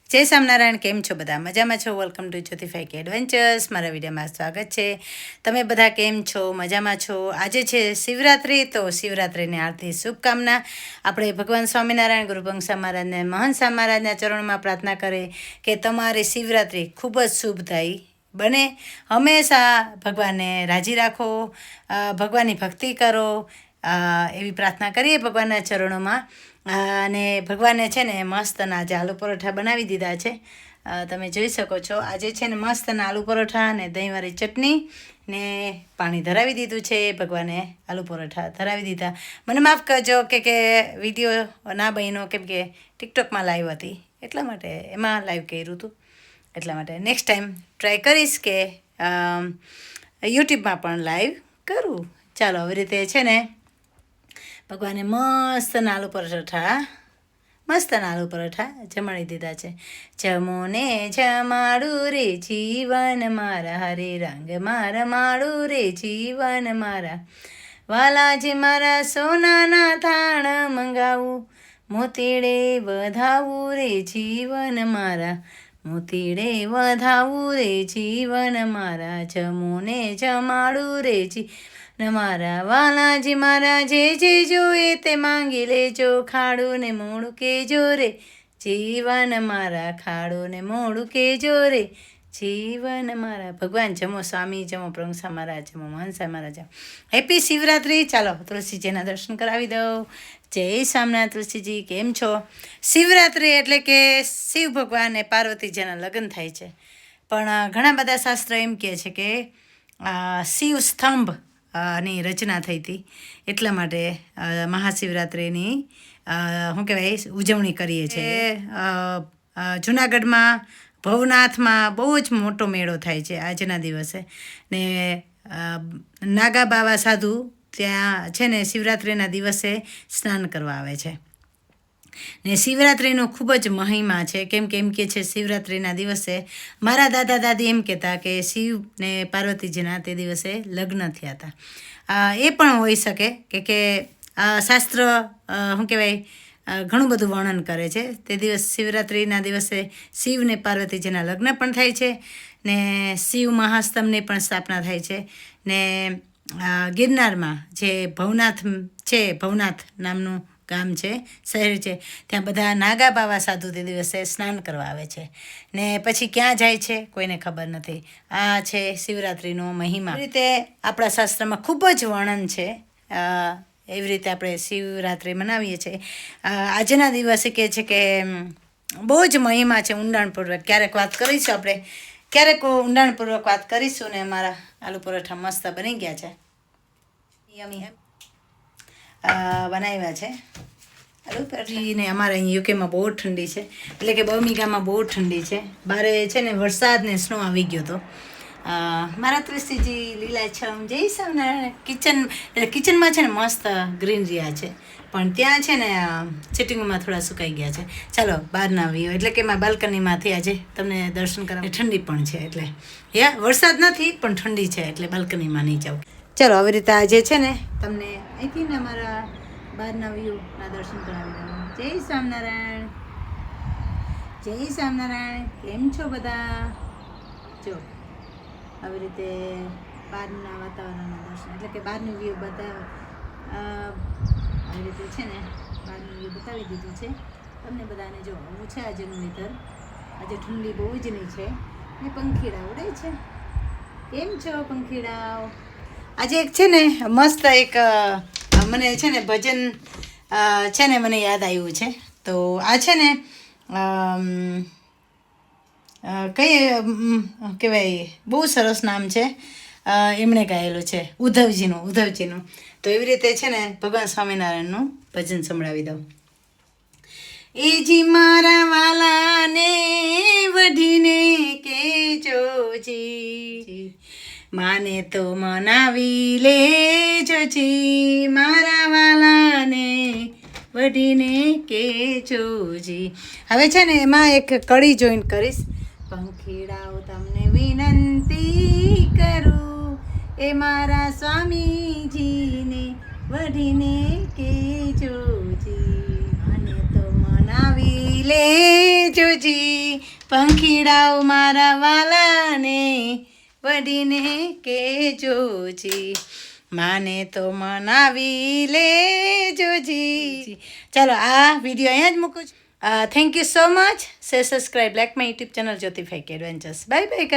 જય સ્વામિનારાયણ. કેમ છો બધા? મજામાં છો? વેલકમ ટુ જ્યોતિફાઈ કે એડવેન્ચર્સ. મારા વિડીયોમાં સ્વાગત છે. તમે બધા કેમ છો? મજામાં છો? આજે છે શિવરાત્રિ, તો શિવરાત્રિની આરતી શુભકામના. આપણે ભગવાન સ્વામિનારાયણ ગુરુપંકસા મહારાજને મહંત સ્વામી મહારાજના ચરણોમાં પ્રાર્થના કરીએ કે તમારી શિવરાત્રિ ખૂબ જ શુભદાયી બને. હંમેશા ભગવાનને રાજી રાખો, ભગવાનની ભક્તિ કરો, એવી પ્રાર્થના કરીએ ભગવાનના ચરણોમાં. અને ભગવાને છે ને મસ્તના આજે આલુ પરોઠા બનાવી દીધા છે. તમે જોઈ શકો છો. આજે છે ને મસ્તના આલુ પરોઠા અને દહીંવાળી ચટણી ને પાણી ધરાવી દીધું છે. ભગવાને આલુ પરોઠા ધરાવી દીધા. મને માફ કરજો કે વિડીયો ના બન્યો, કેમ કે ટિકટોકમાં લાઈવ હતી એટલા માટે, એમાં લાઈવ કર્યું હતું એટલા માટે. નેક્સ્ટ ટાઈમ ટ્રાય કરીશ કે યુટ્યુબમાં પણ લાઈવ કરું. ચાલો, આવી રીતે છે ને ભગવાને મસ્તના આલુ પરોઠા જમાડી દીધા છે. જમો ને જમાડું રે જીવન મારા, હરે રંગ મારા માળું રે જીવન મારા, વાલાજી મારા સોનાના થાણ મંગાવું, મોતીડે વધાવું રે જીવન મારા, મોતીડે વધાવું રે જીવન મારા, જમો ને જમાડું રે મારા, વાલાજી મારા જે જે જોએ તે માંગી લેજો, ખાડું ને મોડું કેજો રે જીવન મારા, ખાડું ને મોડું કેજો રે જીવન મારા. ભગવાન જમો, સ્વામી જમો, પ્રભુ મહારાજ જમો, મહંત મહારાજ. હેપી શિવરાત્રિ. ચાલો તુલસીજીના દર્શન કરાવી દઉં. જય સ્વામિનારાયણ. તુલસીજી કેમ છો? શિવરાત્રિ એટલે કે શિવ ભગવાન અને પાર્વતીજીના લગ્ન થાય છે. પણ ઘણા બધા શાસ્ત્રો એમ કહે છે કે શિવ સ્તંભ ની રચના થઈ હતી, એટલા માટે મહાશિવરાત્રિની શું કહેવાય ઉજવણી કરીએ છીએ. જુનાગઢમાં ભવનાથમાં બહુ જ મોટો મેળો થાય છે આજના દિવસે. ને નાગા બાવા સાધુ ત્યાં છે ને શિવરાત્રિના દિવસે સ્નાન કરવા આવે છે. ને શિવરાત્રિનો ખૂબ જ મહિમા છે. કેમ કે એમ કહે છે શિવરાત્રિના દિવસે, મારા દાદા દાદી એમ કહેતા કે શિવ ને પાર્વતીજીના તે દિવસે લગ્ન થયા હતા. એ પણ હોઈ શકે કે શાસ્ત્ર શું કહેવાય ઘણું બધું વર્ણન કરે છે. તે દિવસ શિવરાત્રિના દિવસે શિવ ને પાર્વતીજીના લગ્ન પણ થાય છે. ને શિવ મહાસ્તંભની પણ સ્થાપના થાય છે. ને ગિરનારમાં જે ભવનાથ છે, ભવનાથ નામનું ગામ છે, શહેર છે, ત્યાં બધા નાગા બાવા સાધુ તે દિવસે સ્નાન કરવા આવે છે. ને પછી ક્યાં જાય છે કોઈને ખબર નથી. આ છે શિવરાત્રિનો મહિમા. એવી રીતે આપણા શાસ્ત્રમાં ખૂબ જ વર્ણન છે. એવી રીતે આપણે શિવરાત્રિ મનાવીએ છીએ. આજના દિવસે કહે છે કે બહુ જ મહિમા છે ઊંડાણપૂર્વક. ક્યારેક વાત કરીશું આપણે, ક્યારેક ઊંડાણપૂર્વક વાત કરીશું. ને અમારા આલુ પરોઠા મસ્ત બની ગયા છે, યમી બનાવ્યા છે આલુ પરોઠા. ને અમારે અહીં યુકેમાં બહુ ઠંડી છે, એટલે કે બર્મિંગહામમાં બહુ ઠંડી છે. બારે છે ને વરસાદ ને સ્નો આવી ગયો હતો. મારા તુલસીજી લીલાછમ જય સ્વામિનારાયણ. કિચન એટલે કિચનમાં છે ને મસ્ત ગ્રીનરી છે, પણ ત્યાં છે ને સિટિંગમાં થોડા સુકાઈ ગયા છે. ચાલો બહારના વ્યૂ, એટલે કે મારા બાલ્કનીમાંથી આજે તમને દર્શન કરાવે. ઠંડી પણ છે, એટલે વરસાદ નથી પણ ઠંડી છે, એટલે બાલ્કનીમાં નહીં જાઉં. ચાલો આવી રીતે આજે છે ને તમને અહીંથી ને અમારા બહારના વ્યૂના દર્શન કરાવી દઉં. જય સ્વામિનારાયણ. જય સ્વામિનારાયણ. કેમ છો બધા? જો આવી રીતે બહારના વાતાવરણના દર્શન, એટલે કે બહારનું વ્યૂ આવી રીતે છે ને બહારનું વ્યૂ બતાવી દીધું છે તમને બધાને. જો આવું છે આજનું વેધર. આજે ઠંડી બહુ જ નહીં છે ને પંખીડા ઉડે છે. કેમ છો પંખીડાઓ? આજે એક છે ને મસ્ત એક મને છે ને ભજન છે ને મને યાદ આવ્યું છે. તો આ છે ને કઈ કહેવાય, બહુ સરસ નામ છે, એમણે ગાયેલું છે, ઉદ્ધવજીનું. તો એવી રીતે છે ને ભગવાન સ્વામિનારાયણનું ભજન સંભળાવી દઉં. એજી મારા વાલાને વઢીને કેજોજી, માને તો મનાવી લેજોજી, મારા વાલાને વઢીને કેજોજી. હવે છે ને એમાં એક કડી જોઈન્ટ કરીશ. પંખીડાઓ તમને વિનંતી કરું, એ મારા સ્વામીજીને વઢીને કેજોજી, મને તો મનાવી લેજોજી, પંખીડાઓ મારા વાલાને વડીને કહેજોજી, માને તો મનાવી લેજોજી. ચાલો આ વિડીયો અહીંયા જ મૂકું છું. Thank you so much. Subscribe like my YouTube channel Jyoti fake adventures. Bye bye.